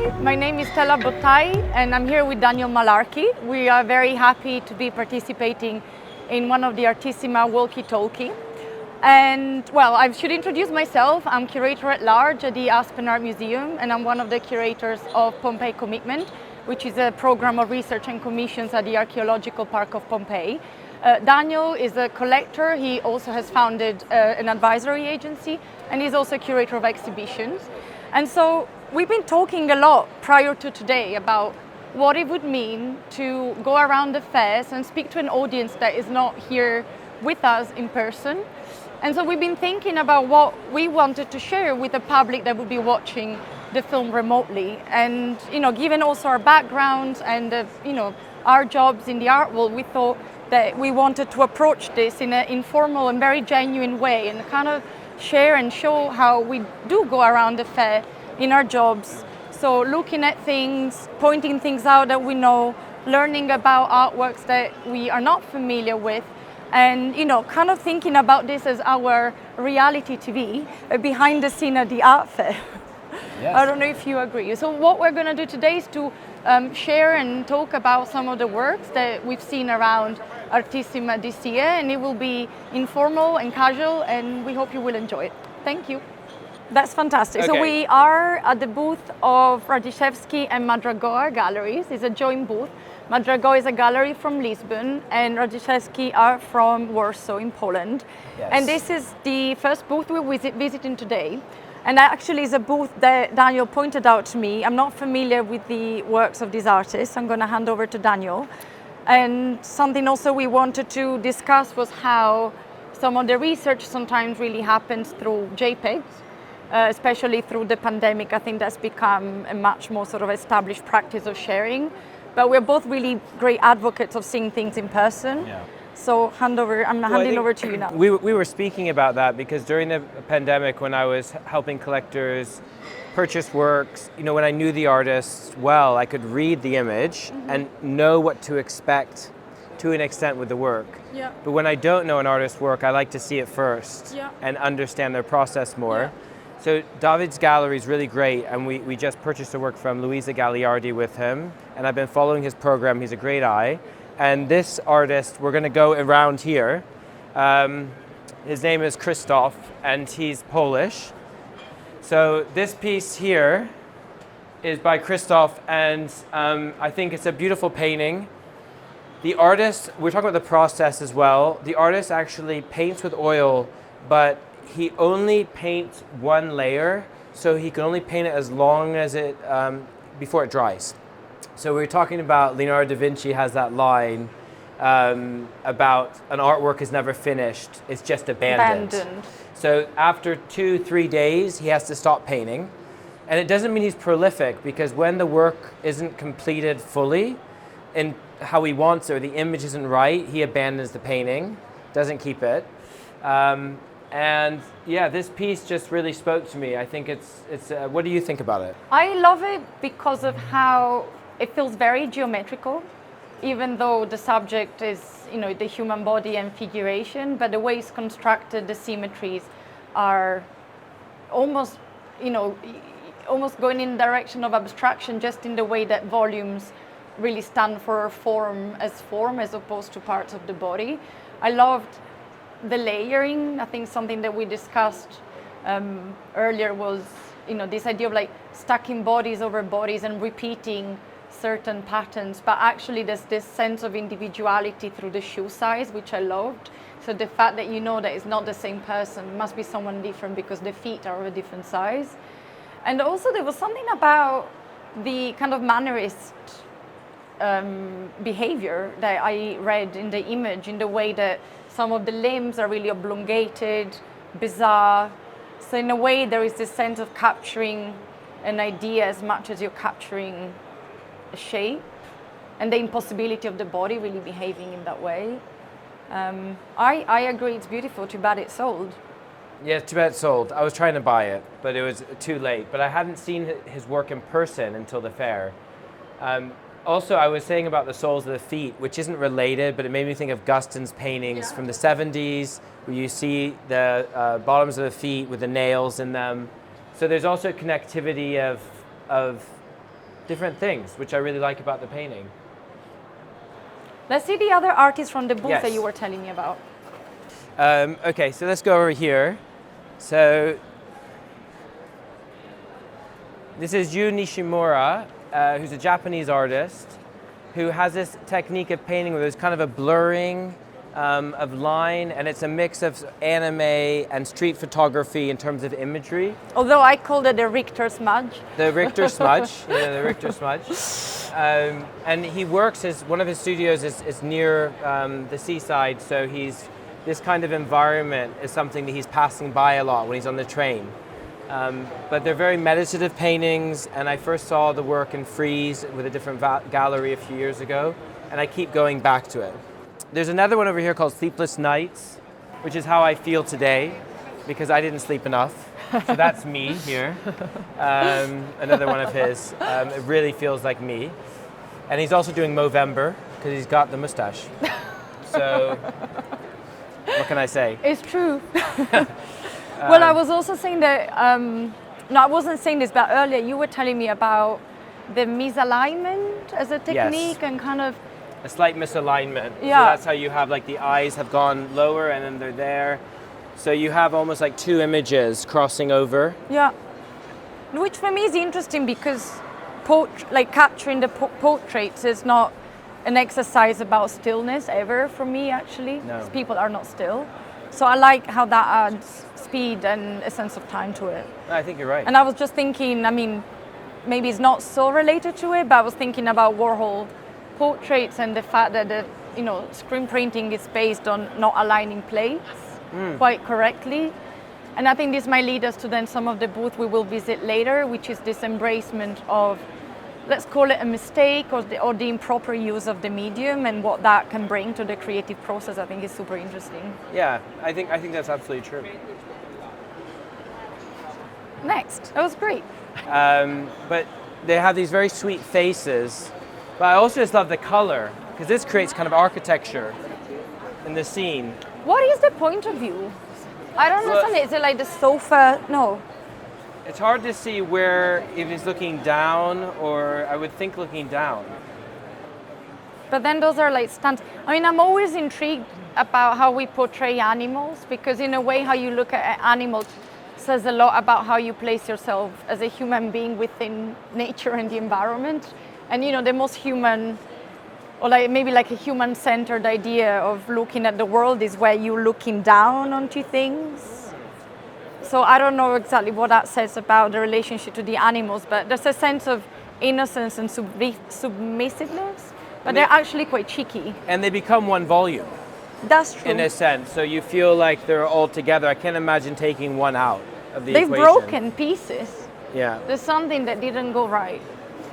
Hi, my name is Stella Bottai and I'm here with Daniel Malarkey. We are very happy to be participating in one of the Artissima walkie-talkie. And well, I should introduce myself. I'm curator at large at the Aspen Art Museum and I'm one of the curators of Pompeii Commitment, which is a program of research and commissions at the Archaeological Park of Pompeii. Daniel is a collector. He also has founded an advisory agency and he's also a curator of exhibitions. And so we've been talking a lot prior to today about what it would mean to go around the fairs and speak to an audience that is not here with us in person. And so we've been thinking about what we wanted to share with the public that would be watching the film remotely. And given also our backgrounds and our jobs in the art world, we thought that we wanted to approach this in an informal and very genuine way and kind of share and show how we do go around the fair in our jobs. So looking at things, pointing things out that we know, learning about artworks that we are not familiar with, and kind of thinking about this as our reality TV behind the scene at the art fair. Yes. I don't know if you agree. So what we're going to do today is to share and talk about some of the works that we've seen around Artissima this year, and it will be informal and casual, and we hope you will enjoy it. Thank you. That's fantastic. Okay. So we are at the booth of Radishevsky and Madragoa galleries. It's a joint booth. Madragoa is a gallery from Lisbon and Radishevsky are from Warsaw in Poland. Yes. And this is the first booth we're visiting today. And actually is a booth that Daniel pointed out to me. I'm not familiar with the works of these artists. I'm going to hand over to Daniel. And something also we wanted to discuss was how some of the research sometimes really happens through JPEGs, especially through the pandemic. I think that's become a much more sort of established practice of sharing. But we're both really great advocates of seeing things in person. Yeah. So I'm handing over to you now. We were speaking about that because during the pandemic, when I was helping collectors purchase works, when I knew the artists well, I could read the image and know what to expect to an extent with the work. Yeah. But when I don't know an artist's work, I like to see it first Yeah. and understand their process more. Yeah. So David's gallery is really great, and we just purchased a work from Luisa Gagliardi with him, and I've been following his program. He's a great eye. And this artist, we're going to go around here. His name is Krzysztof, and he's Polish. So this piece here is by Krzysztof, and I think it's a beautiful painting. The artist, we're talking about the process as well. The artist actually paints with oil, but he only paints one layer, so he can only paint it as long as it, before it dries. So we were talking about Leonardo da Vinci has that line about an artwork is never finished, it's just abandoned. So after 2-3 days, he has to stop painting. And it doesn't mean he's prolific, because when the work isn't completed fully in how he wants it, or the image isn't right, he abandons the painting, doesn't keep it. And yeah, this piece just really spoke to me. I think it's what do you think about it? I love it because of how it feels very geometrical, even though the subject is, the human body and figuration, but the way it's constructed, the symmetries are almost, almost going in the direction of abstraction, just in the way that volumes really stand for form as opposed to parts of the body. I loved the layering. I think something that we discussed earlier was, this idea of like stacking bodies over bodies and repeating certain patterns, but actually there's this sense of individuality through the shoe size, which I loved. So the fact that that it's not the same person, it must be someone different because the feet are of a different size. And also there was something about the kind of mannerist behavior that I read in the image, in the way that some of the limbs are really oblongated, bizarre. So in a way there is this sense of capturing an idea as much as you're capturing a shape, and the impossibility of the body really behaving in that way. I agree, it's beautiful. Too bad it sold. Yeah, too bad it sold. I was trying to buy it, but it was too late. But I hadn't seen his work in person until the fair. Also, I was saying about the soles of the feet, which isn't related, but it made me think of Guston's paintings from the 70s, where you see the bottoms of the feet with the nails in them. So there's also connectivity of different things, which I really like about the painting. Let's see the other artists from the booth Yes. that you were telling me about. Okay, so let's go over here. So this is Yu Nishimura, who's a Japanese artist who has this technique of painting where there's kind of a blurring of line, and it's a mix of anime and street photography in terms of imagery. Although I called it the Richter smudge. The Richter smudge, the Richter smudge. And he works, one of his studios is near the seaside, so this kind of environment is something that he's passing by a lot when he's on the train. But they're very meditative paintings, and I first saw the work in frieze with a different gallery a few years ago, and I keep going back to it. There's another one over here called Sleepless Nights, which is how I feel today, because I didn't sleep enough. So that's me here. Another one of his. It really feels like me. And he's also doing Movember, because he's got the mustache. So, what can I say? It's true. Well, I was also saying that, no, I wasn't saying this, but earlier you were telling me about the misalignment as a technique. Yes. And kind of a slight misalignment. Yeah. So that's how you have, like, the eyes have gone lower and then they're there. So you have almost like two images crossing over. Yeah. Which for me is interesting because capturing the portraits is not an exercise about stillness ever for me, actually. No. People are not still. So I like how that adds speed and a sense of time to it. I think you're right. And I was just thinking, I mean, maybe it's not so related to it, but I was thinking about Warhol portraits and the fact that the screen printing is based on not aligning plates quite correctly. And I think this might lead us to then some of the booth we will visit later, which is this embracement of, let's call it a mistake or the improper use of the medium, and what that can bring to the creative process. I think is super interesting. Yeah, I think that's absolutely true. Next, that was great. But they have these very sweet faces. But I also just love the color, because this creates kind of architecture in the scene. What is the point of view? I don't understand it. Is it like the sofa? No. It's hard to see if he's looking down, or I would think looking down. But then those are like stands. I mean, I'm always intrigued about how we portray animals, because in a way how you look at animals says a lot about how you place yourself as a human being within nature and the environment. And the most human, or maybe like a human-centered idea of looking at the world is where you're looking down onto things. So I don't know exactly what that says about the relationship to the animals, but there's a sense of innocence and submissiveness, but they're actually quite cheeky. And they become one volume. That's true. In a sense, so you feel like they're all together. I can't imagine taking one out of the equation. They've broken pieces. Yeah. There's something that didn't go right.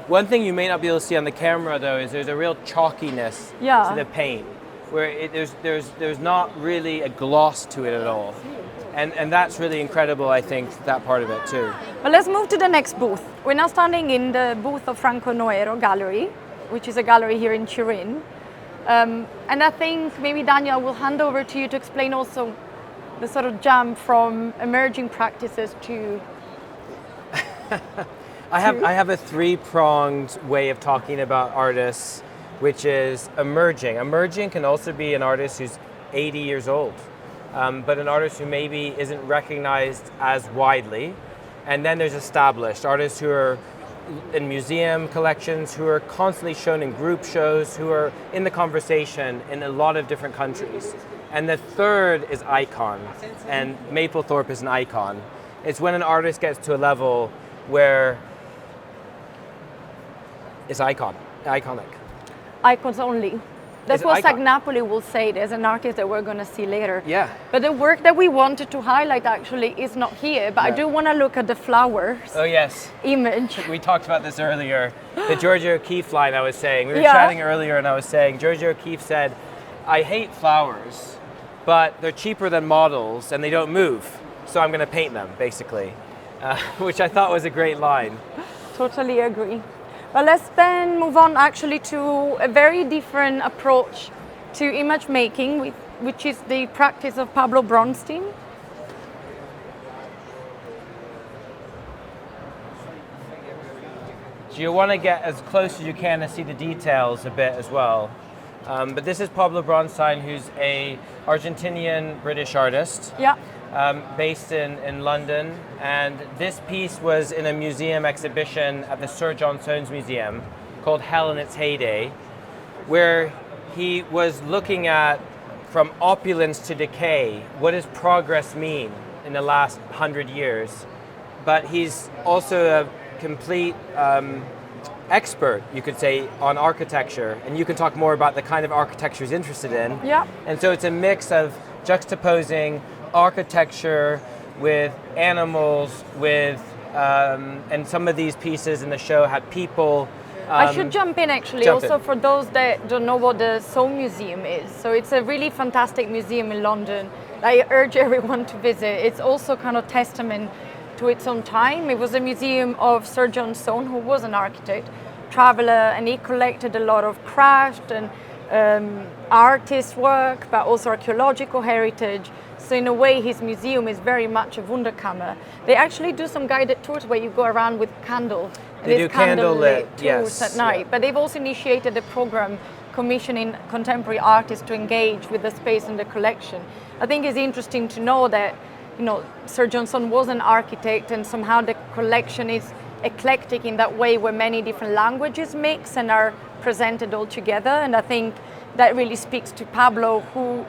One thing you may not be able to see on the camera, though, is there's a real chalkiness to the paint, where there's not really a gloss to it at all. And that's really incredible, I think, that part of it, too. Well, let's move to the next booth. We're now standing in the booth of Franco Noero Gallery, which is a gallery here in Turin. And I think maybe, Daniel, will hand over to you to explain also the sort of jump from emerging practices to... I have a three-pronged way of talking about artists, which is emerging. Emerging can also be an artist who's 80 years old, but an artist who maybe isn't recognized as widely. And then there's established artists who are in museum collections, who are constantly shown in group shows, who are in the conversation in a lot of different countries. And the third is icon, and Mapplethorp is an icon. It's when an artist gets to a level where it's iconic. Icons only. That's what Sagnapoli will say. There's an artist that we're going to see later. Yeah. But the work that we wanted to highlight actually is not here. But I do want to look at the flowers. Oh, yes. Image. We talked about this earlier. The Georgia O'Keeffe line I was saying. We were chatting earlier and I was saying, Georgia O'Keeffe said, I hate flowers, but they're cheaper than models and they don't move. So I'm going to paint them, basically. Which I thought was a great line. Totally agree. Well, let's then move on actually to a very different approach to image making, which is the practice of Pablo Bronstein. So you want to get as close as you can to see the details a bit as well. But this is Pablo Bronstein, who's a Argentinian British artist. Yeah. Based in London, and this piece was in a museum exhibition at the Sir John Soane's Museum called Hell in its Heyday, where he was looking at, from opulence to decay, what does progress mean in the last 100 years? But he's also a complete expert, you could say, on architecture, and you can talk more about the kind of architecture he's interested in. Yeah. And so it's a mix of juxtaposing architecture with animals, with and some of these pieces in the show had people. I should jump in actually, for those that don't know what the Soane Museum is. So it's a really fantastic museum in London. I urge everyone to visit. It's also kind of testament to its own time. It was a museum of Sir John Soane, who was an architect, traveler, and he collected a lot of craft and artist work, but also archaeological heritage. So in a way, his museum is very much a Wunderkammer. They actually do some guided tours where you go around with candle. They do candlelit tours at night. Yeah. But they've also initiated a program commissioning contemporary artists to engage with the space and the collection. I think it's interesting to know that, Sir John Soane was an architect, and somehow the collection is eclectic in that way, where many different languages mix and are presented all together. And I think that really speaks to Pablo, who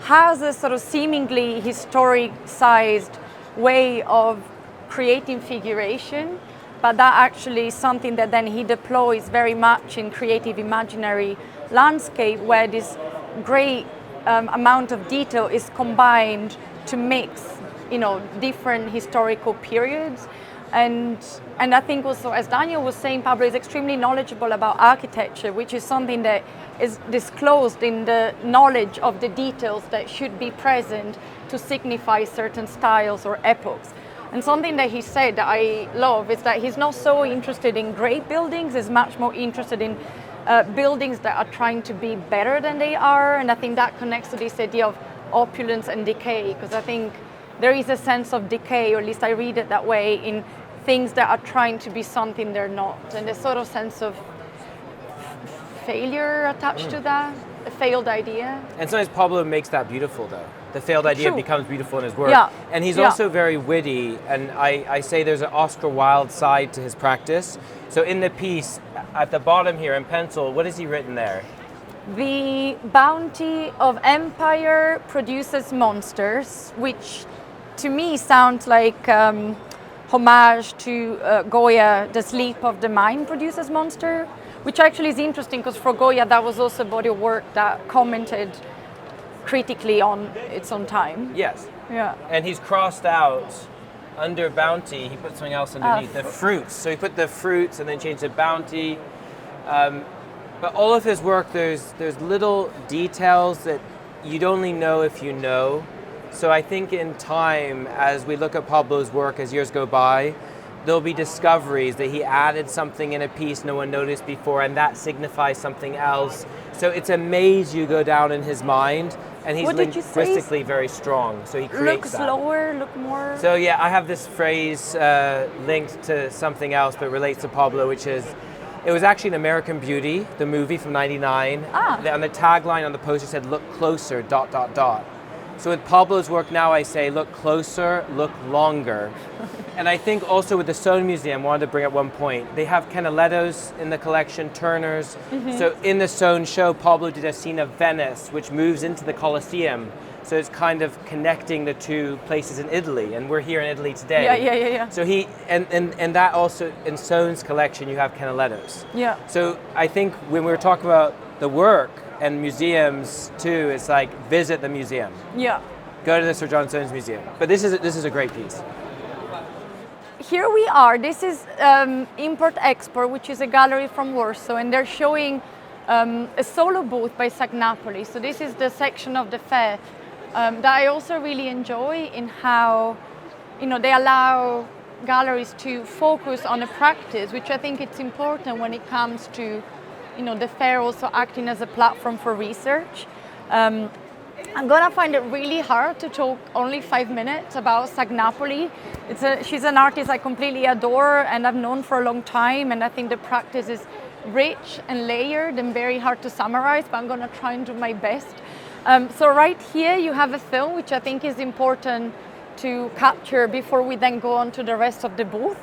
has a sort of seemingly historic-sized way of creating figuration, but that actually is something that then he deploys very much in creative imaginary landscape, where this great amount of detail is combined to mix, different historical periods. And I think also, as Daniel was saying, Pablo is extremely knowledgeable about architecture, which is something that is disclosed in the knowledge of the details that should be present to signify certain styles or epochs. And something that he said that I love is that he's not so interested in great buildings, he's much more interested in buildings that are trying to be better than they are. And I think that connects to this idea of opulence and decay, because I think there is a sense of decay, or at least I read it that way, in things that are trying to be something they're not, and a sort of sense of failure attached to that, a failed idea. And sometimes Pablo makes that beautiful, though. The failed idea becomes beautiful in his work. Yeah. And he's also very witty, and I say there's an Oscar Wilde side to his practice. So in the piece, at the bottom here in pencil, what has he written there? The bounty of empire produces monsters, which to me sounds like homage to Goya, the sleep of the mind produces monster, which actually is interesting, because for Goya that was also a body of work that commented critically on its own time. Yes. Yeah. And he's crossed out under bounty, he put something else underneath, the fruits. So he put the fruits and then changed to bounty. But all of his work, there's little details that you'd only know if you know. So I think in time, as we look at Pablo's work as years go by, there'll be discoveries that he added something in a piece no one noticed before, and that signifies something else. So it's a maze you go down in his mind, and he's linguistically very strong. So he creates that. Look slower, look more. So yeah, I have this phrase linked to something else, but relates to Pablo, which is, it was actually an American Beauty, the movie from '99. On the tagline on the poster said, "Look closer, ... So with Pablo's work now, I say, look closer, look longer. And I think also with the Soane Museum, I wanted to bring up one point. They have Canalettos in the collection, Turners. So in the Soane show, Pablo did a scene of Venice, which moves into the Colosseum. So it's kind of connecting the two places in Italy, and we're here in Italy today. Yeah. So he, and that also, in Soane's collection, you have Canalettos. Yeah. So I think when we were talking about the work, and museums too, it's like visit the museum. Yeah. Go to the Sir John Soane's museum. But this is a great piece. Here we are. This is Import Export, which is a gallery from Warsaw, and they're showing a solo booth by Sagnapoli. So this is the section of the fair that I also really enjoy, in how they allow galleries to focus on a practice, which I think it's important when it comes to the fair also acting as a platform for research. I'm gonna find it really hard to talk only 5 minutes about Sagnapoli. She's an artist I completely adore and I've known for a long time, and I think the practice is rich and layered and very hard to summarize, but I'm gonna try and do my best. So right here you have a film which I think is important to capture before we then go on to the rest of the booth.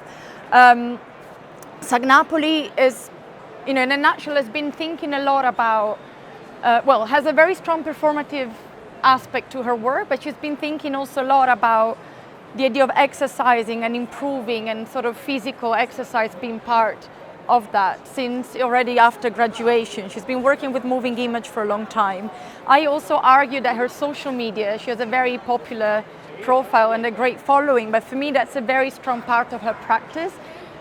Sagnapoli is, in a nutshell, has been thinking a lot about, has a very strong performative aspect to her work, but she's been thinking also a lot about the idea of exercising and improving and sort of physical exercise being part of that since already after graduation. She's been working with moving image for a long time. I also argue that her social media, she has a very popular profile and a great following, but for me that's a very strong part of her practice,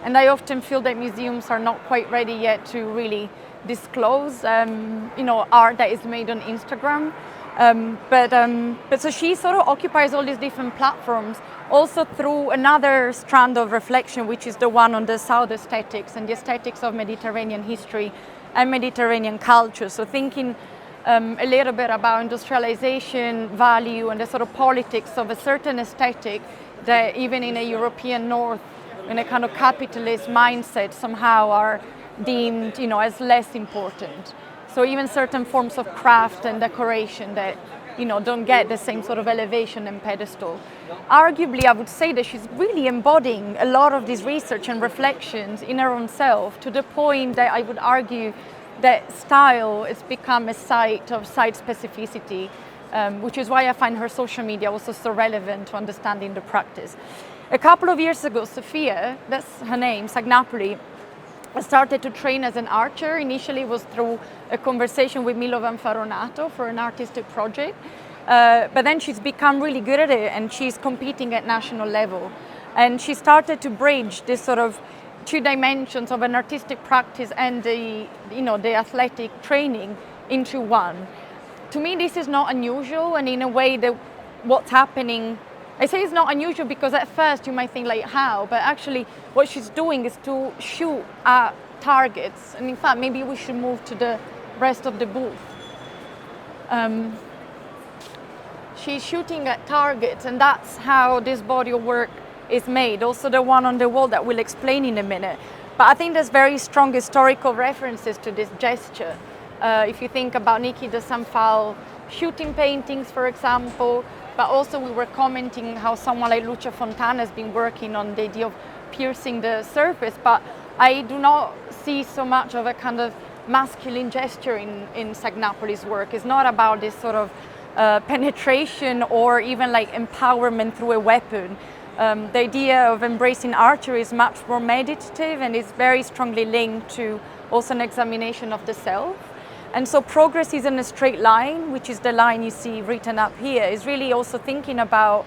and I often feel that museums are not quite ready yet to really disclose art that is made on Instagram. But so she sort of occupies all these different platforms also through another strand of reflection, which is the one on the South aesthetics and the aesthetics of Mediterranean history and Mediterranean culture. So thinking a little bit about industrialization, value, and the sort of politics of a certain aesthetic that even in a European North, in a kind of capitalist mindset, somehow are deemed, as less important. So even certain forms of craft and decoration that, don't get the same sort of elevation and pedestal. Arguably, I would say that she's really embodying a lot of this research and reflections in her own self, to the point that I would argue that style has become a site of site specificity, which is why I find her social media also so relevant to understanding the practice. A couple of years ago, Sofia, that's her name, Sagnapoli, started to train as an archer. Initially it was through a conversation with Milovan Faronato for an artistic project, but then she's become really good at it and she's competing at national level. And she started to bridge this sort of two dimensions of an artistic practice and the athletic training into one. To me, this is not unusual, and in a way that what's happening, I say it's not unusual because at first you might think like how, but actually what she's doing is to shoot at targets. And in fact, maybe we should move to the rest of the booth. She's shooting at targets, and that's how this body of work is made. Also the one on the wall that we'll explain in a minute. But I think there's very strong historical references to this gesture. If you think about Niki de Sanfal shooting paintings, for example, but also we were commenting how someone like Lucia Fontana has been working on the idea of piercing the surface, but I do not see so much of a kind of masculine gesture in Sagnapoli's work. It's not about this sort of penetration or even like empowerment through a weapon. The idea of embracing archery is much more meditative and is very strongly linked to also an examination of the self. And so progress isn't a straight line, which is the line you see written up here. Is really also thinking about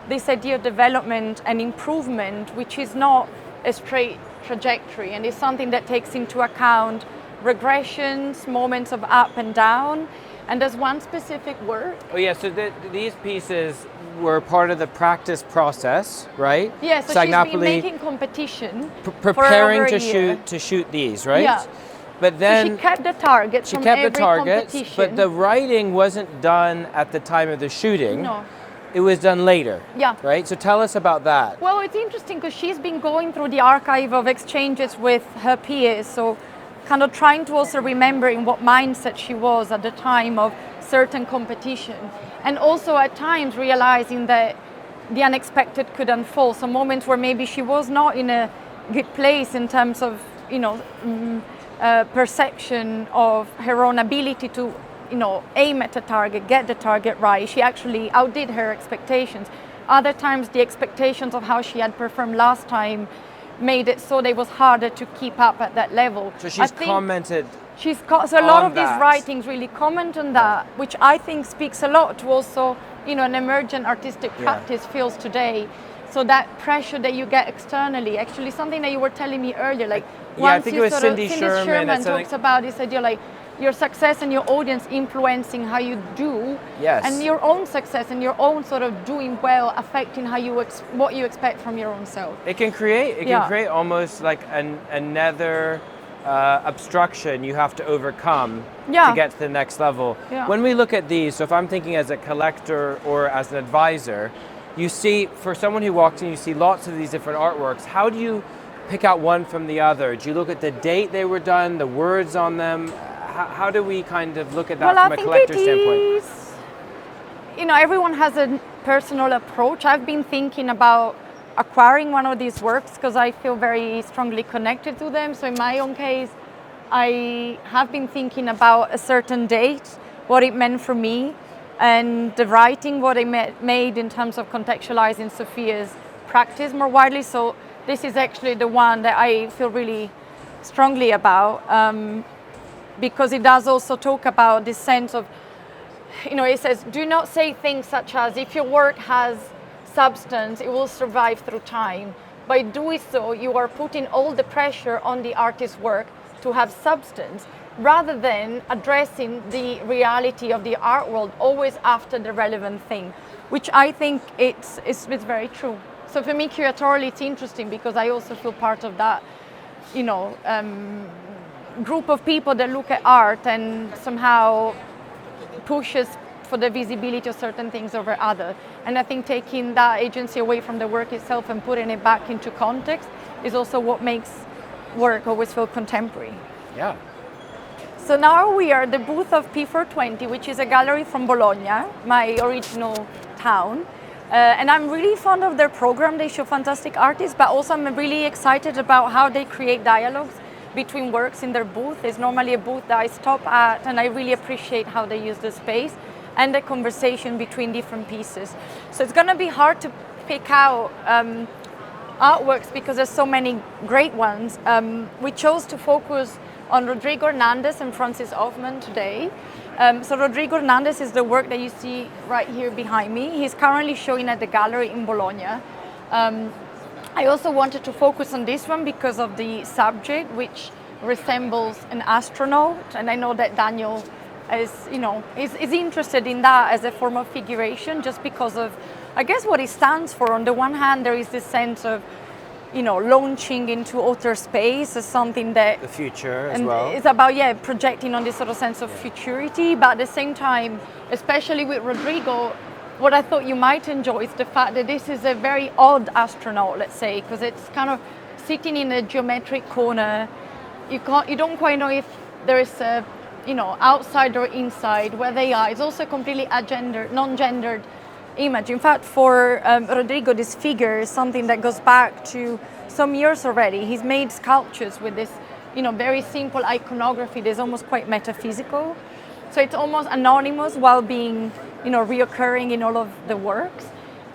this idea of development and improvement, which is not a straight trajectory, and is something that takes into account regressions, moments of up and down. And there's one specific work. Oh yeah, so these pieces were part of the practice process, right? Yeah, so she's been making competition, preparing for over to shoot these, right? Yeah. But then so she kept the targets from every competition. But the writing wasn't done at the time of the shooting. No. It was done later. Yeah. Right? So tell us about that. Well, it's interesting because she's been going through the archive of exchanges with her peers, so kind of trying to also remember in what mindset she was at the time of certain competition. And also at times realizing that the unexpected could unfold. So moments where maybe she was not in a good place in terms of, perception of her own ability to, aim at a target, get the target right. She actually outdid her expectations. Other times the expectations of how she had performed last time made it so that it was harder to keep up at that level. So she's commented. So a lot of these writings really comment on that, which I think speaks a lot to also, an emergent artistic practice feels today. So that pressure that you get externally, actually something that you were telling me earlier, like I think it was Cindy Sherman talks about this idea, like your success and your audience influencing how you do, and your own success and your own sort of doing well affecting how you what you expect from your own self. It can create almost like another obstruction you have to overcome Yeah. to get to the next level. Yeah. When we look at these, so if I'm thinking as a collector or as an advisor, you see, for someone who walks in, you see lots of these different artworks. How do you pick out one from the other? Do you look at the date they were done, the words on them? How do we kind of look at that from a collector standpoint? You know, everyone has a personal approach. I've been thinking about acquiring one of these works because I feel very strongly connected to them. So in my own case, I have been thinking about a certain date, what it meant for me, and the writing, what it made in terms of contextualizing Sophia's practice more widely. So this is actually the one that I feel really strongly about, because it does also talk about this sense of, you know, it says, do not say things such as, if your work has substance, it will survive through time. By doing so, you are putting all the pressure on the artist's work to have substance, rather than addressing the reality of the art world always after the relevant thing, which I think it's very true. So for me, curatorially, it's interesting because I also feel part of that, you know, group of people that look at art and somehow pushes for the visibility of certain things over other. And I think taking that agency away from the work itself and putting it back into context is also what makes work always feel contemporary. Yeah. So now we are at the booth of P420, which is a gallery from Bologna, my original town. And I'm really fond of their program. They show fantastic artists, but also I'm really excited about how they create dialogues between works in their booth. It's normally a booth that I stop at, and I really appreciate how they use the space and the conversation between different pieces. So it's gonna be hard to pick out artworks because there's so many great ones. We chose to focus on Rodrigo Hernandez and Francis Offman today. So Rodrigo Hernandez is the work that you see right here behind me. He's currently showing at the gallery in Bologna. I also wanted to focus on this one because of the subject, which resembles an astronaut, and I know that Daniel is interested in that as a form of figuration, just because of, I guess, what it stands for. On the one hand, there is this sense of, you know, launching into outer space as something that the future as and well. It's about projecting on this sort of sense of futurity, but at the same time, especially with Rodrigo, what I thought you might enjoy is the fact that this is a very odd astronaut, let's say, because it's kind of sitting in a geometric corner. You don't quite know if there is a, you know, outside or inside where they are. It's also a completely non-gendered image. In fact, for Rodrigo, this figure is something that goes back to some years already. He's made sculptures with this, you know, very simple iconography that's almost quite metaphysical. So it's almost anonymous while being, you know, reoccurring in all of the works.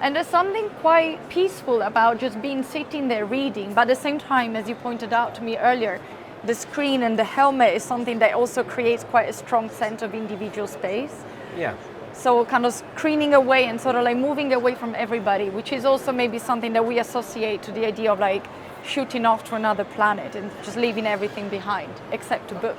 And there's something quite peaceful about just being sitting there reading, but at the same time, as you pointed out to me earlier, the screen and the helmet is something that also creates quite a strong sense of individual space. Yeah. So kind of screening away and sort of like moving away from everybody, which is also maybe something that we associate to the idea of like shooting off to another planet and just leaving everything behind, except a book.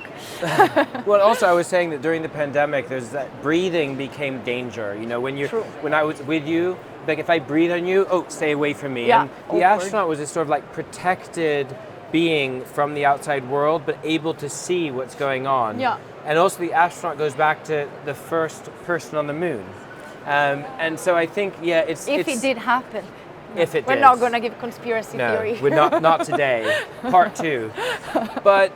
Well, also I was saying that during the pandemic, there's that breathing became danger. You know, when I was with you, like if I breathe on you, oh, stay away from me. Yeah, and the astronaut was this sort of like protected being from the outside world, but able to see what's going on. Yeah. And also the astronaut goes back to the first person on the moon. And so I think, it did happen. If it We're did. not going to give conspiracy theory. No, we're not today. Part 2. But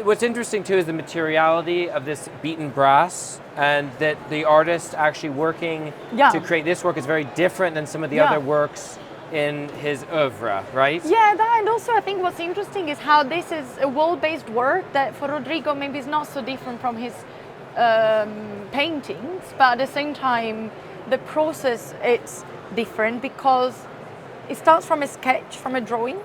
what's interesting too is the materiality of this beaten brass, and that the artist actually working to create this work is very different than some of the other works in his oeuvre, right? Yeah, that, and also I think what's interesting is how this is a wall-based work that for Rodrigo maybe is not so different from his paintings, but at the same time the process it's different because it starts from a sketch, from a drawing,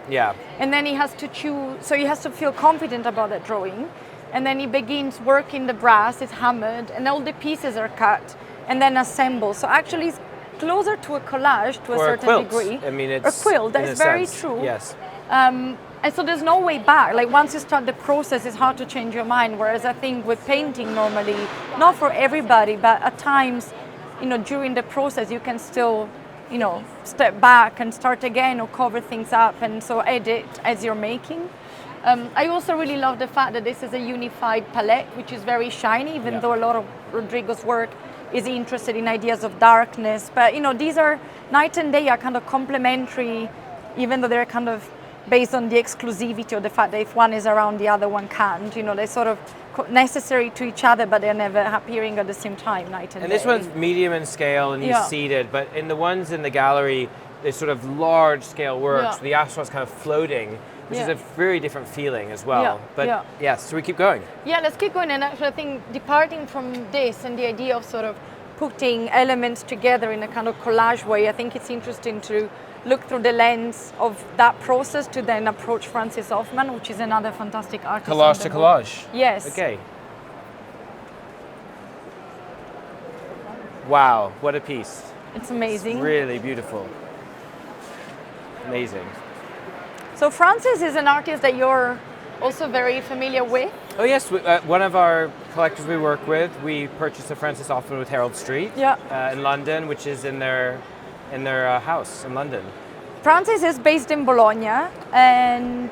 and then he has to choose, so he has to feel confident about that drawing, and then he begins working the brass, it's hammered, and all the pieces are cut and then assembled. So actually it's closer to a collage to a certain degree. I mean, it's a quilt, that's very true. Yes. And so there's no way back. Like once you start the process, it's hard to change your mind. Whereas I think with painting normally, not for everybody, but at times, you know, during the process, you can still, you know, step back and start again or cover things up and so edit as you're making. I also really love the fact that this is a unified palette, which is very shiny, even though a lot of Rodrigo's work is interested in ideas of darkness. But these are night and day are kind of complementary, even though they're kind of based on the exclusivity of the fact that if one is around, the other one can't. They're sort of necessary to each other, but they're never appearing at the same time, night and day. And this one's medium in scale and he's seated, but in the ones in the gallery, they're sort of large scale works. The astronaut's kind of floating, which is a very different feeling as well. So we keep going. Yeah, let's keep going. And actually, I think departing from this and the idea of sort of putting elements together in a kind of collage way, I think it's interesting to look through the lens of that process to then approach Francis Offman, which is another fantastic artist. Collage to collage. Yes. Okay. Wow, what a piece. It's amazing. It's really beautiful. Amazing. So Francis is an artist that you're also very familiar with. Oh yes, one of our collectors we work with, we purchased a Francis Offman with Harold Street in London, which is in their house in London. Francis is based in Bologna, and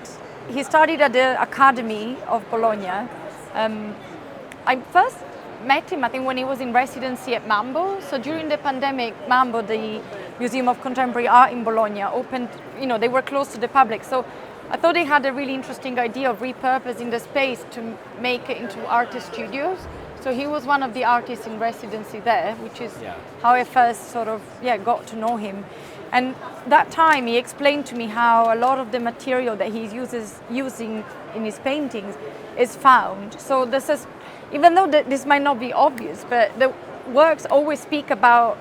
he studied at the Academy of Bologna. I first met him, I think, when he was in residency at Mambo. So during the pandemic, Mambo, the Museum of Contemporary Art in Bologna, opened, they were closed to the public. So I thought they had a really interesting idea of repurposing the space to make it into artist studios. So he was one of the artists in residency there, which is how I first sort of got to know him. And that time he explained to me how a lot of the material that he's using in his paintings is found. So this is, even though this might not be obvious, but the works always speak about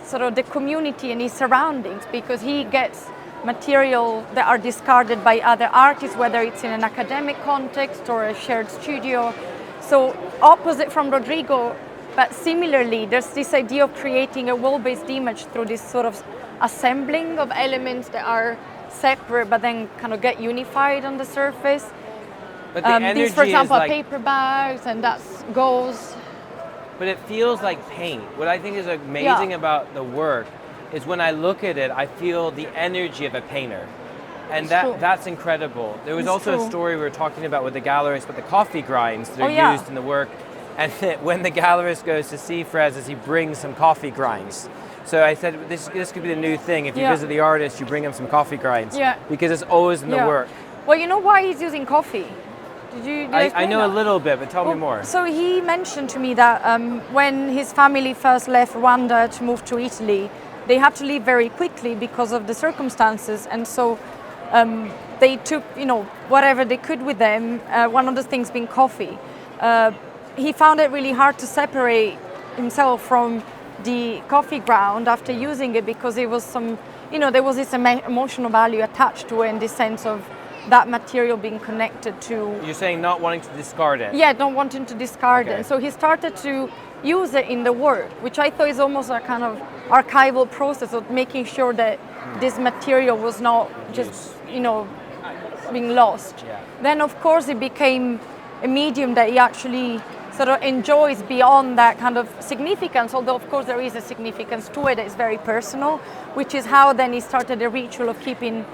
sort of the community and his surroundings, because he gets material that are discarded by other artists, whether it's in an academic context or a shared studio. So opposite from Rodrigo, but similarly, there's this idea of creating a wall-based image through this sort of assembling of elements that are separate but then kind of get unified on the surface. But the energy these, for example, is like, paper bags, and that goes. But it feels like paint. What I think is amazing about the work is when I look at it, I feel the energy of a painter. And that's incredible. There was also a story we were talking about with the gallerist, but the coffee grinds that are used in the work. And when the gallerist goes to see Francis, he brings some coffee grinds. So I said, this could be the new thing. If you visit the artist, you bring him some coffee grinds. Because it's always in the work. Well, you know why he's using coffee? I know a little bit, but tell me more. So he mentioned to me that when his family first left Rwanda to move to Italy, they had to leave very quickly because of the circumstances. And so they took, whatever they could with them, one of the things being coffee. He found it really hard to separate himself from the coffee ground after using it, because it was there was this emotional value attached to it, and this sense of that material being connected to... You're saying not wanting to discard it? Yeah, not wanting to discard it. So he started to use it in the work, which I thought is almost a kind of archival process of making sure that this material was not just, being lost. Then, of course, it became a medium that he actually sort of enjoys beyond that kind of significance, although, of course, there is a significance to it that is very personal, which is how then he started a ritual of keeping,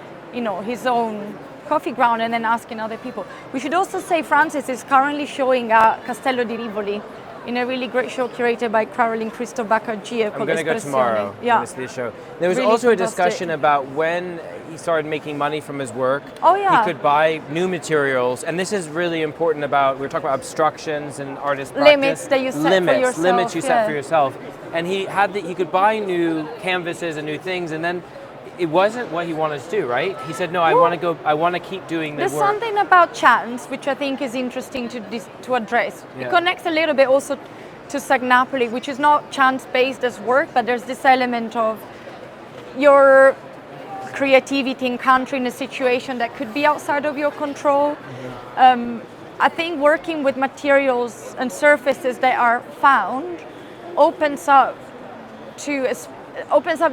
his own coffee ground and then asking other people. We should also say Francis is currently showing at Castello di Rivoli in a really great show curated by Caroline Christoph Baccargia. I'm going to go tomorrow. Yeah. To the show. There was really also a discussion about when he started making money from his work. He could buy new materials, and this is really important about, we were talking about obstructions and artist practice. Limits that you set for yourself. Limits you set for yourself. And he could buy new canvases and new things, and then it wasn't what he wanted to do, right? He said, no, I want to keep doing the work. There's something about chance, which I think is interesting to address. It connects a little bit also to Sagnapoli, which is not chance-based as work, but there's this element of your creativity encountering a situation that could be outside of your control. I think working with materials and surfaces that are found opens up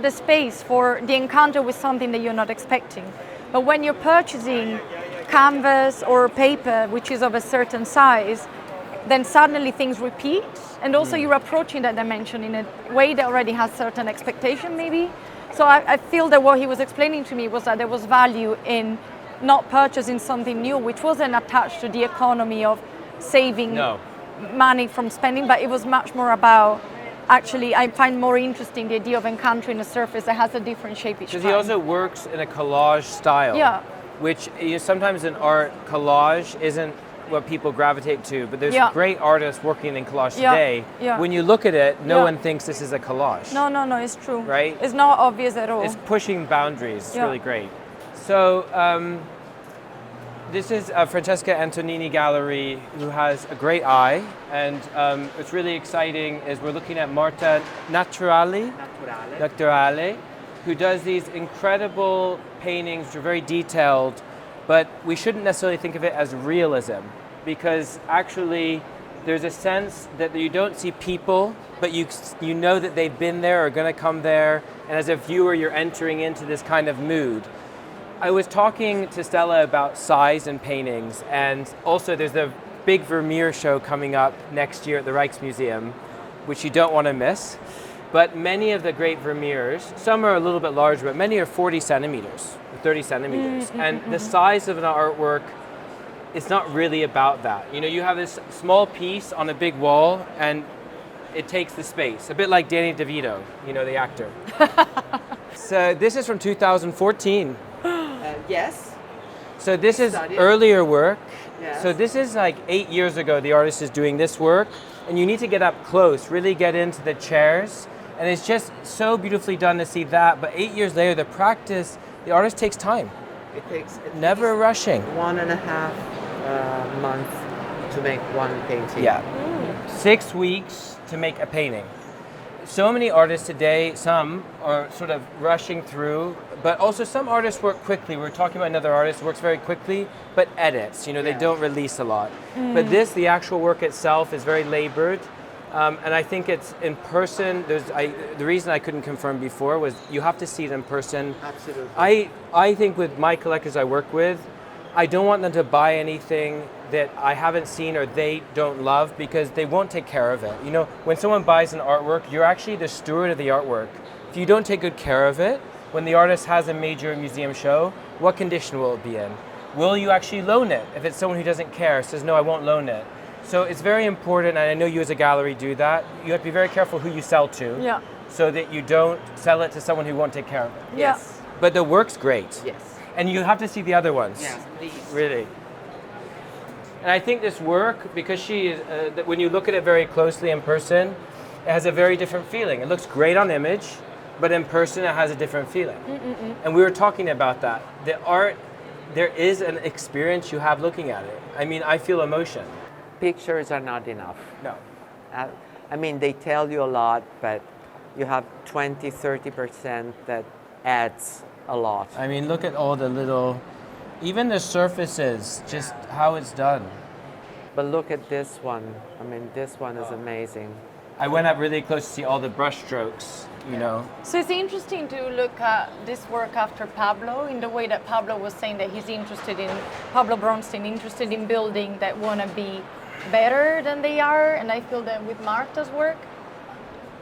the space for the encounter with something that you're not expecting. But when you're purchasing canvas or paper, which is of a certain size, then suddenly things repeat, and also you're approaching that dimension in a way that already has certain expectation, maybe. So I feel that what he was explaining to me was that there was value in not purchasing something new, which wasn't attached to the economy of saving money from spending, but it was much more about, actually, I find more interesting the idea of encountering a surface that has a different shape each time. Because he also works in a collage style, which sometimes in art, collage isn't what people gravitate to, but there's great artists working in collage today. When you look at it, no one thinks this is a collage. No, it's true. Right? It's not obvious at all. It's pushing boundaries. It's really great. So this is Francesca Antonini Gallery, who has a great eye, and what's really exciting is we're looking at Marta Naturale, who does these incredible paintings which are very detailed, but we shouldn't necessarily think of it as realism, because actually there's a sense that you don't see people, but you know that they've been there or going to come there, and as a viewer you're entering into this kind of mood. I was talking to Stella about size in paintings, and also there's the big Vermeer show coming up next year at the Rijksmuseum, which you don't want to miss. But many of the great Vermeers, some are a little bit larger, but many are 40 centimeters, 30 centimeters. And the size of an artwork, it's not really about that. You know, you have this small piece on a big wall, and it takes the space. A bit like Danny DeVito, you know, the actor. So this is from 2014. Yes. So this is earlier work. Yes. So this is like 8 years ago the artist is doing this work, and you need to get up close, really get into the chairs, and it's just so beautifully done to see that. But 8 years later, the practice, the artist takes time. It takes never rushing. 1.5 months to make one painting. Yeah. 6 weeks to make a painting. So many artists today, some are sort of rushing through, but also some artists work quickly. We were talking about another artist who works very quickly, but edits, you know, they don't release a lot. But this, the actual work itself is very labored. And I think it's in person. The reason I couldn't confirm before was you have to see it in person. Absolutely. I think with my collectors I work with, I don't want them to buy anything that I haven't seen or they don't love, because they won't take care of it. You know, when someone buys an artwork, you're actually the steward of the artwork. If you don't take good care of it, when the artist has a major museum show, what condition will it be in? Will you actually loan it? If it's someone who doesn't care, says, no, I won't loan it. So it's very important, and I know you as a gallery do that. You have to be very careful who you sell to, so that you don't sell it to someone who won't take care of it. Yes. But the work's great. Yes. And you have to see the other ones. Yes, please. Really. And I think this work, because she is, when you look at it very closely in person, it has a very different feeling. It looks great on image, but in person it has a different feeling. And we were talking about that. The art, there is an experience you have looking at it. I mean, I feel emotion. Pictures are not enough. No. I mean, they tell you a lot, but you have 20-30% that adds a lot. I mean, look at all the little, even the surfaces, just how it's done. But look at this one. I mean, this one is amazing. I went up really close to see all the brush strokes, you know. So it's interesting to look at this work after Pablo, in the way that Pablo was saying that he's interested in, Pablo Bronstein, interested in building that want to be better than they are. And I feel that with Marta's work,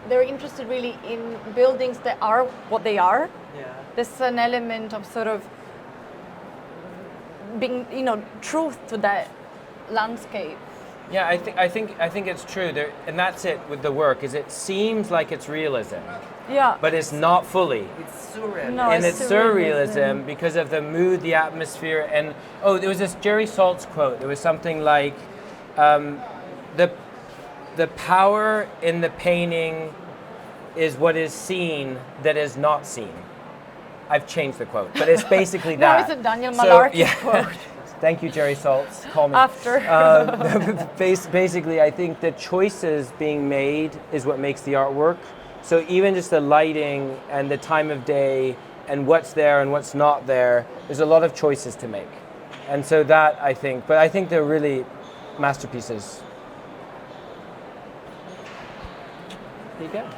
they're interested really in buildings that are what they are. Yeah. There's an element of sort of being, you know, truth to that landscape. Yeah, I think it's true. There, and that's it with the work. Is it seems like it's realism, but it's not fully. It's surreal. No, And it's surrealism because of the mood, the atmosphere, and there was this Jerry Saltz quote. There was something like, the power in the painting is what is seen that is not seen. I've changed the quote, but it's basically that. No, it's a Daniel Malarkey quote. Thank you, Jerry Saltz. Call me. After. Basically, I think the choices being made is what makes the artwork. So even just the lighting and the time of day and what's there and what's not there, there's a lot of choices to make. And so that, I think they're really masterpieces. There you go.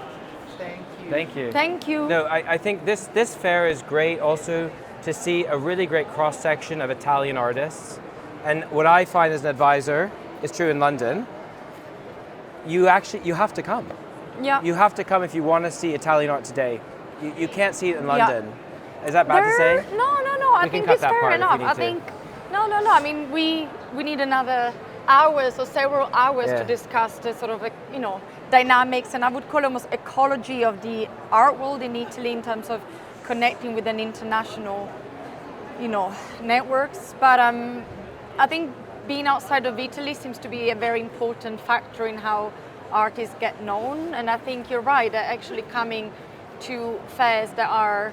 Thank you. Thank you. Thank you. No, I think this fair is great also to see a really great cross-section of Italian artists. And what I find as an advisor, is true in London, you have to come. Yeah. You have to come if you want to see Italian art today. You can't see it in London. Is that bad to say? No. I We can think cut it's that fair part if enough. you need I to. think no. I mean, we need another hours or several hours Yeah. to discuss the sort of dynamics, and I would call almost ecology of the art world in Italy in terms of connecting with an international, networks. But I think being outside of Italy seems to be a very important factor in how artists get known. And I think you're right, that actually coming to fairs that are,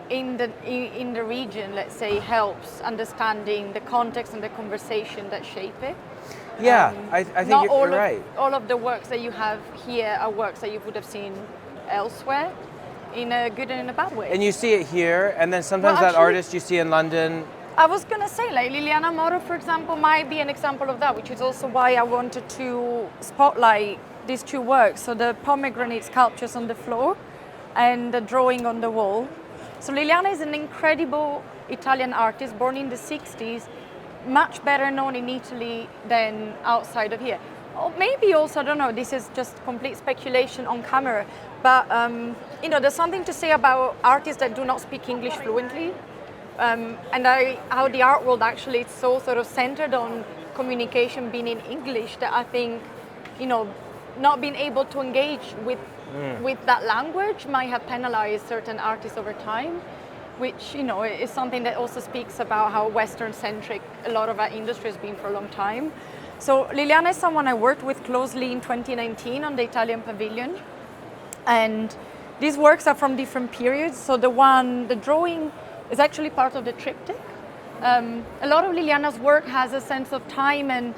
in the region, let's say, helps understanding the context and the conversation that shape it. Yeah, I think Not you're right. all of the works that you have here are works that you would have seen elsewhere, in a good and in a bad way. And you see it here, and then sometimes Well, that actually- artist you see in London. I was going to say, like Liliana Moro, for example, might be an example of that, which is also why I wanted to spotlight these two works. So the pomegranate sculptures on the floor and the drawing on the wall. So Liliana is an incredible Italian artist born in the 60s, much better known in Italy than outside of here. Or maybe also, I don't know, this is just complete speculation on camera, but there's something to say about artists that do not speak English fluently. And how the art world actually is so sort of centered on communication being in English that I think, not being able to engage with that language might have penalized certain artists over time, which, is something that also speaks about how Western-centric a lot of our industry has been for a long time. So Liliana is someone I worked with closely in 2019 on the Italian Pavilion. And these works are from different periods. So the drawing is actually part of the triptych. A lot of Liliana's work has a sense of time and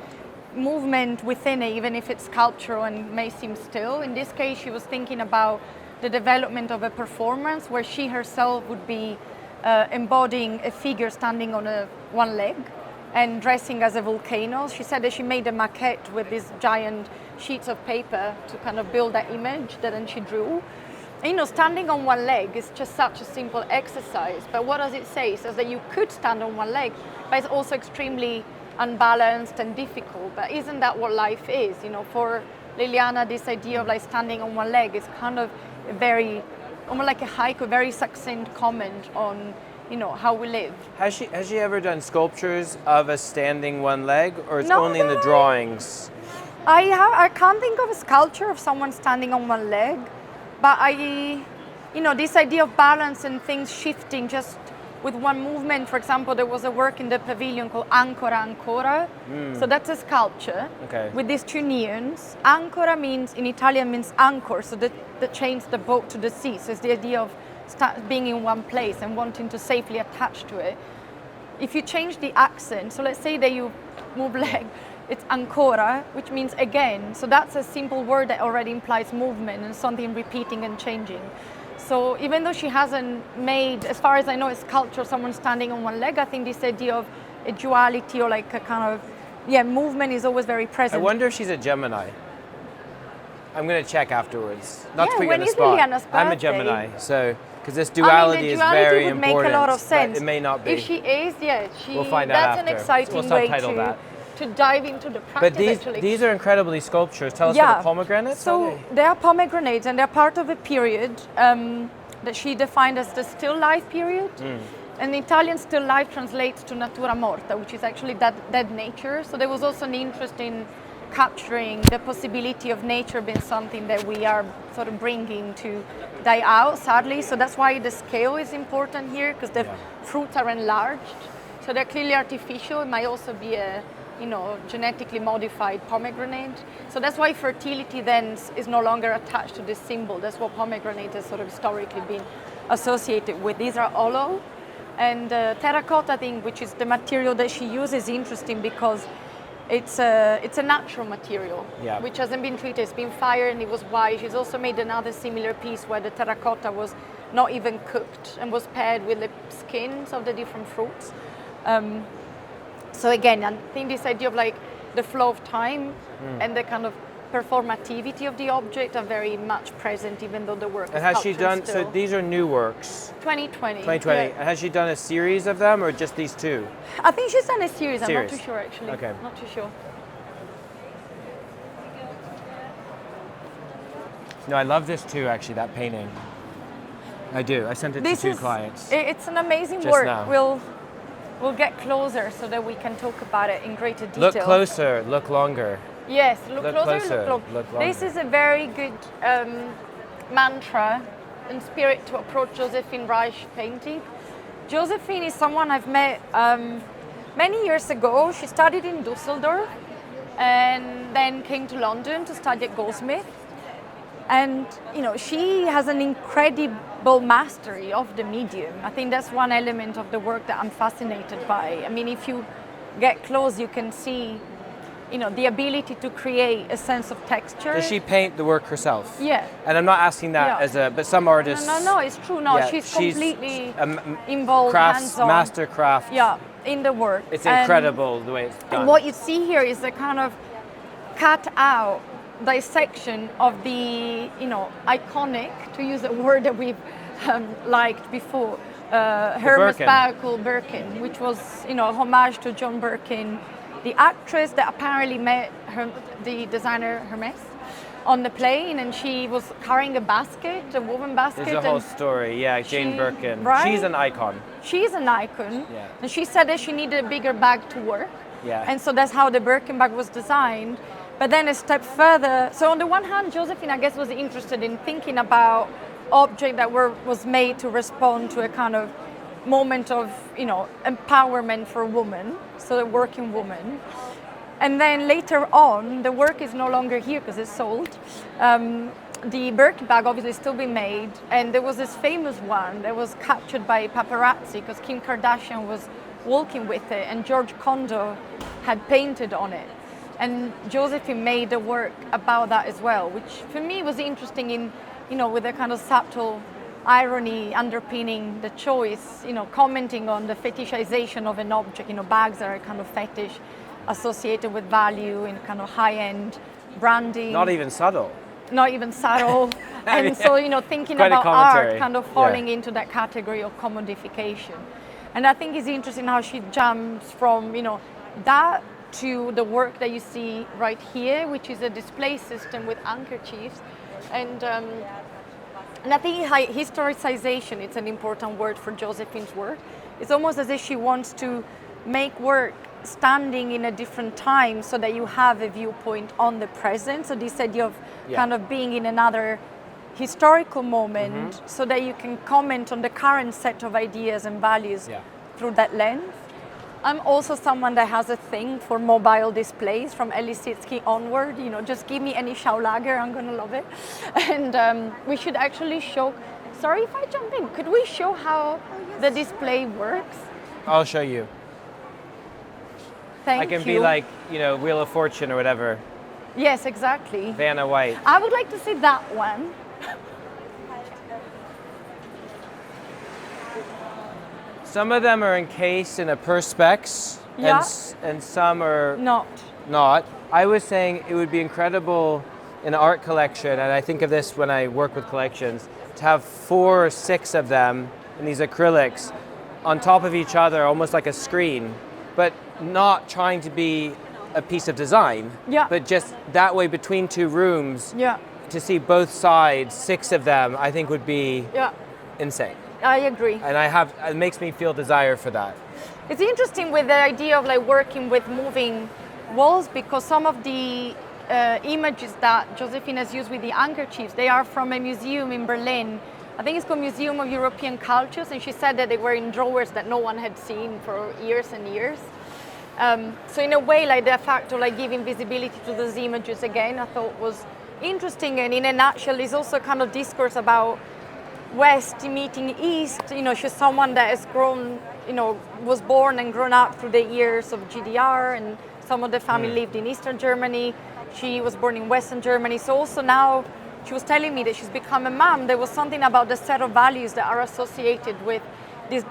movement within it, even if it's sculptural and may seem still. In this case, she was thinking about the development of a performance where she herself would be embodying a figure standing on one leg and dressing as a volcano. She said that she made a maquette with these giant sheets of paper to kind of build that image that then she drew. And, standing on one leg is just such a simple exercise, but what does it say? It says that you could stand on one leg, but it's also extremely unbalanced and difficult. But isn't that what life is? For Liliana, this idea of like standing on one leg is kind of a very, almost like a haiku, very succinct comment on, how we live. Has she ever done sculptures of a standing one leg, or it's No, only in the no. drawings? I can't think of a sculpture of someone standing on one leg, but this idea of balance and things shifting just with one movement. For example, there was a work in the pavilion called Ancora Ancora. So that's a sculpture with these two neons. Ancora in Italian means anchor, so that chains the boat to the sea. So it's the idea of being in one place and wanting to safely attach to it. If you change the accent, so let's say that you move leg, it's ancora, which means again. So that's a simple word that already implies movement and something repeating and changing. So even though she hasn't made, as far as I know, a sculpture of someone standing on one leg, I think this idea of a duality or like a kind of, movement is always very I present. wonder if she's a Gemini. I'm going to check afterwards. Not to put you when on the is spot. Liliana's I'm a birthday? Gemini, so because this duality, the is duality very would important. make a lot of sense. But it may not be. If she is, We'll find out that's after. an exciting We'll way subtitle that. to dive into the practice. But actually. these are incredibly sculptures. Tell us about the pomegranates. So they are pomegranates, and they're part of a period that she defined as the still life period. And Italian still life translates to natura morta, which is actually dead nature. So there was also an interest in capturing the possibility of nature being something that we are sort of bringing to die out, sadly. So that's why the scale is important here, because the fruits are enlarged. So they're clearly artificial. It might also be a genetically modified pomegranate. So that's why fertility then is no longer attached to this symbol. That's what pomegranate has sort of historically been associated with. These are hollow. And terracotta, I think, which is the material that she uses, is interesting because it's a natural material, which hasn't been treated. It's been fired and it was white. She's also made another similar piece where the terracotta was not even cooked and was paired with the skins of the different fruits. So again, I think this idea of like the flow of time and the kind of performativity of the object are very much present, even though the work is And has she done, still. so these are new works? 2020. 2020. Yeah. And has she done a series of them or just these two? I think she's done a series. I'm not too sure actually. Okay. Not too sure. No, I love this too, actually, that painting. I do. I sent it to two clients. It's an amazing just work. Now. We'll get closer so that we can talk about it in greater detail. Look closer, look longer. Yes, look closer, look longer. This is a very good mantra and spirit to approach Josephine Reich painting. Josephine is someone I've met many years ago. She studied in Düsseldorf and then came to London to study at Goldsmith. And she has an incredible mastery of the medium. I think that's one element of the work that I'm fascinated by. I mean, if you get close, you can see, the ability to create a sense of texture. Does she paint the work herself? Yeah. And I'm not asking that but some artists. No, it's true. No, she's completely involved, crafts, hands-on. master craft. Yeah, in the work. It's incredible the way it's done. And what you see here is a kind of cut out dissection of the, iconic, to use a word that we've liked before, Hermes Baukel Birkin, which was, homage to John Birkin, the actress that apparently met the designer Hermes on the plane, and she was carrying a basket, a woven basket. There's a whole story, Jane Birkin. Right? She's an icon. She's an icon, yeah. And she said that she needed a bigger bag to work, and so that's how the Birkin bag was designed. But then a step further, so on the one hand, Josephine, I guess, was interested in thinking about object that was made to respond to a kind of moment of, empowerment for a woman, so a working woman. And then later on, the work is no longer here because it's sold. The Birkin bag obviously still being made, and there was this famous one that was captured by paparazzi because Kim Kardashian was walking with it, and George Condo had painted on it. And Josephine made a work about that as well, which for me was interesting in, with a kind of subtle irony underpinning the choice, commenting on the fetishization of an object. Bags are a kind of fetish associated with value and kind of high-end branding. Not even subtle. Not even subtle. And so, thinking about art kind of falling into that category of commodification. And I think it's interesting how she jumps from, that to the work that you see right here, which is a display system with handkerchiefs. And I think historicization, it's an important word for Josephine's work. It's almost as if she wants to make work standing in a different time so that you have a viewpoint on the present. So this idea of kind of being in another historical moment so that you can comment on the current set of ideas and values through that lens. I'm also someone that has a thing for mobile displays from Elisitsky onward. Just give me any Schaulager, I'm going to love it. And we should actually show, sorry if I jump in, could we show how the display works? I'll show you. Thank you. I can be like, Wheel of Fortune or whatever. Yes, exactly. Vanna White. I would like to see that one. Some of them are encased in a perspex, and some are not. I was saying it would be incredible in an art collection, and I think of this when I work with collections, to have 4 or 6 of them in these acrylics on top of each other, almost like a screen, but not trying to be a piece of design, but just that way between 2 rooms, to see both sides, 6 of them, I think would be insane. I agree. And it makes me feel desire for that. It's interesting with the idea of working with moving walls, because some of the images that Josephine has used with the handkerchiefs, they are from a museum in Berlin. I think it's called Museum of European Cultures, and she said that they were in drawers that no one had seen for years and years. So in a way, the fact of giving visibility to those images again, I thought was interesting. And in a nutshell, is also kind of discourse about West meeting East. She's someone that has grown, was born and grown up through the years of GDR, and some of the family lived in Eastern Germany. She was born in Western Germany. So also now she was telling me that she's become a mom. There was something about the set of values that are associated with this,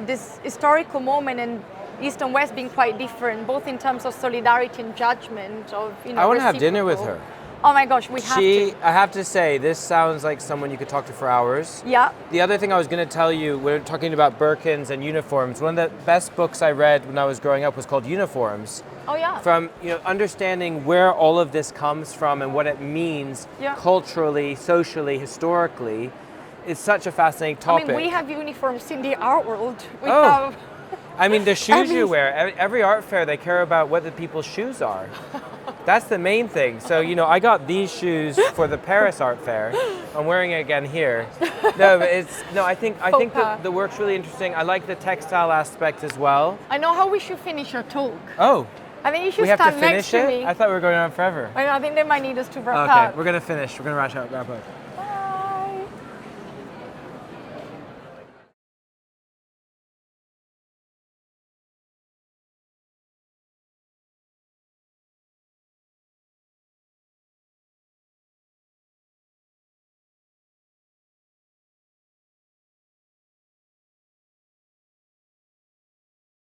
this historical moment, and East and West being quite different, both in terms of solidarity and judgment of, I want to have dinner with her. Oh my gosh, we have to. I have to say, this sounds like someone you could talk to for hours. Yeah. The other thing I was going to tell you, we're talking about Birkins and uniforms. One of the best books I read when I was growing up was called Uniforms. Oh yeah. From understanding where all of this comes from and what it means culturally, socially, historically. is such a fascinating topic. I mean, we have uniforms in the art world. We Oh. have. I mean, the shoes you wear, every art fair, they care about what the people's shoes are. That's the main thing. So, you know, I got these shoes for the Paris Art Fair. I'm wearing it again here. No, but I think the work's really interesting. I like the textile aspect as well. I know how we should finish our talk. Oh, I think you should we have to stand next finish to it? me. I thought we were going on forever. I think they might need us to wrap Okay, up. we're going to finish. We're going to wrap up.